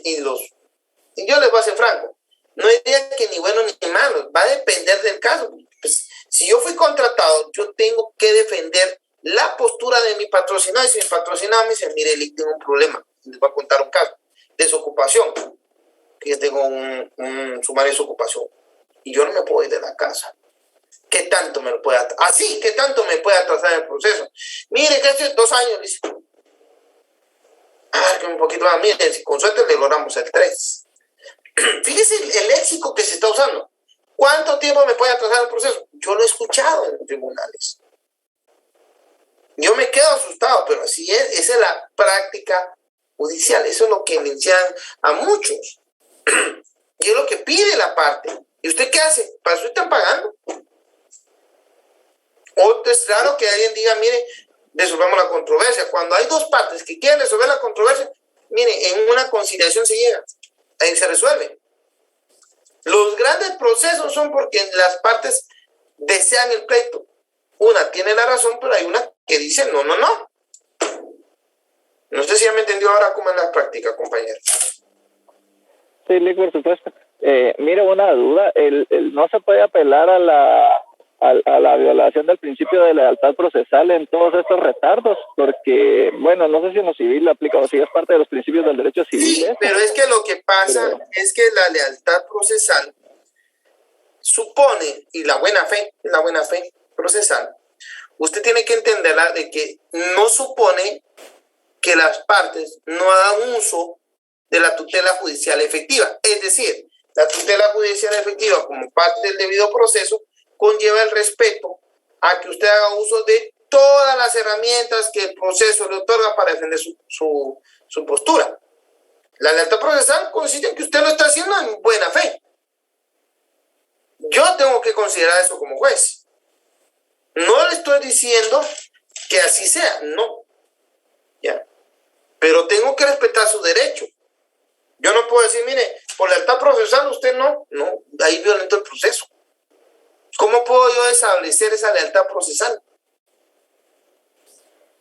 y yo les voy a ser franco, no diría que ni bueno ni malo, va a depender del caso. Pues, si yo fui contratado, yo tengo que defender la postura de mi patrocinado. Y si mi patrocinado me dice, mire, le tengo un problema, les voy a contar un caso, desocupación, que yo tengo un sumario de desocupación, y yo no me puedo ir de la casa. ¿Qué tanto me lo puede atrasar? Así, ¿qué tanto me puede atrasar el proceso? Mire, que hace 2 años, dice. Que un poquito más, mire, si con suerte le logramos el 3. Fíjese el léxico que se está usando. ¿Cuánto tiempo me puede atrasar el proceso? Yo lo he escuchado en los tribunales. Yo me quedo asustado, pero así es. Esa es la práctica judicial. Eso es lo que le enseñan a muchos. Y es lo que pide la parte. ¿Y usted qué hace? ¿Para eso están pagando? O es raro que alguien diga, mire, resolvamos la controversia. Cuando hay 2 partes que quieren resolver la controversia, mire, en una conciliación se llega. Ahí se resuelve. Los grandes procesos son porque las partes desean el pleito. Una tiene la razón, pero hay una que dice no. No sé si ya me entendió ahora cómo es la práctica, compañero. Sí, por supuesto. Mire, una duda, no se puede apelar a la violación del principio de lealtad procesal en todos estos retardos, porque, bueno, no sé si en lo civil aplica o si es parte de los principios del derecho civil. Sí, pero es que lo que pasa es que la lealtad procesal supone, y la buena fe procesal, usted tiene que entenderla de que no supone que las partes no hagan uso de la tutela judicial efectiva. Es decir, la tutela judicial efectiva como parte del debido proceso conlleva el respeto a que usted haga uso de todas las herramientas que el proceso le otorga para defender su postura. La lealtad procesal consiste en que usted lo está haciendo en buena fe. Yo tengo que considerar eso como juez. No le estoy diciendo que así sea, no. ¿Ya? Pero tengo que respetar su derecho. Yo no puedo decir, mire, por lealtad procesal usted no, ahí violento el proceso. ¿Cómo puedo yo establecer esa lealtad procesal?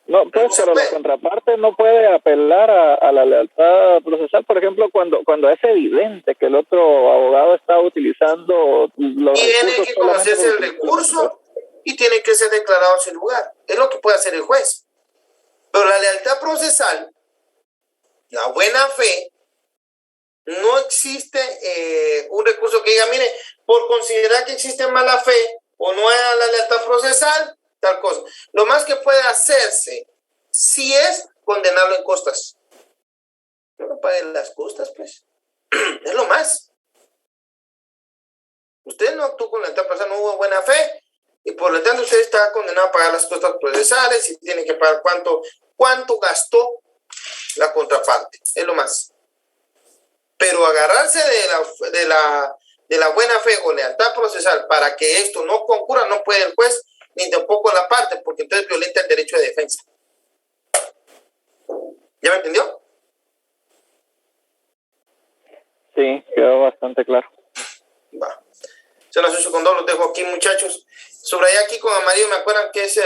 No, pues, pero la contraparte no puede apelar a la lealtad procesal, por ejemplo, cuando es evidente que el otro abogado está utilizando los tiene que conocerse el recurso y tiene que ser declarado sin lugar. Es lo que puede hacer el juez. Pero la lealtad procesal, la buena fe, no existe un recurso que diga, mire, por considerar que existe mala fe o no hay la lealtad procesal, tal cosa. Lo más que puede hacerse, si es condenable en costas. No paguen las costas, pues. Es lo más. Usted no actuó con lealtad procesal, no hubo buena fe, y por lo tanto usted está condenado a pagar las costas procesales y tiene que pagar cuánto gastó la contraparte. Es lo más. Pero agarrarse de la buena fe o lealtad procesal para que esto no concurra, no puede el juez ni tampoco la parte, porque entonces violenta el derecho de defensa. ¿Ya me entendió? Sí, quedó bastante claro. Va. Son las 8:02, los dejo aquí, muchachos. Subrayé aquí con amarillo, me acuerdan que es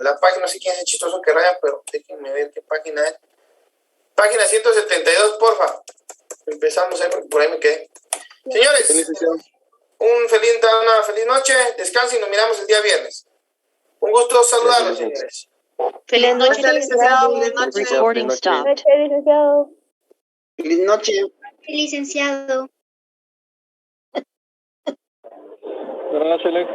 la página, no sé quién es el chistoso que raya, pero déjenme ver qué página es. Página 172, porfa. Empezamos ahí, porque por ahí me quedé. Señores, una feliz noche, descansen y nos miramos el día viernes. Un gusto saludarlos, señores. Feliz noche, licenciado. Feliz noche. Recording stopped. Licenciado. Feliz noche. Licenciado. Buenas noches, Luis.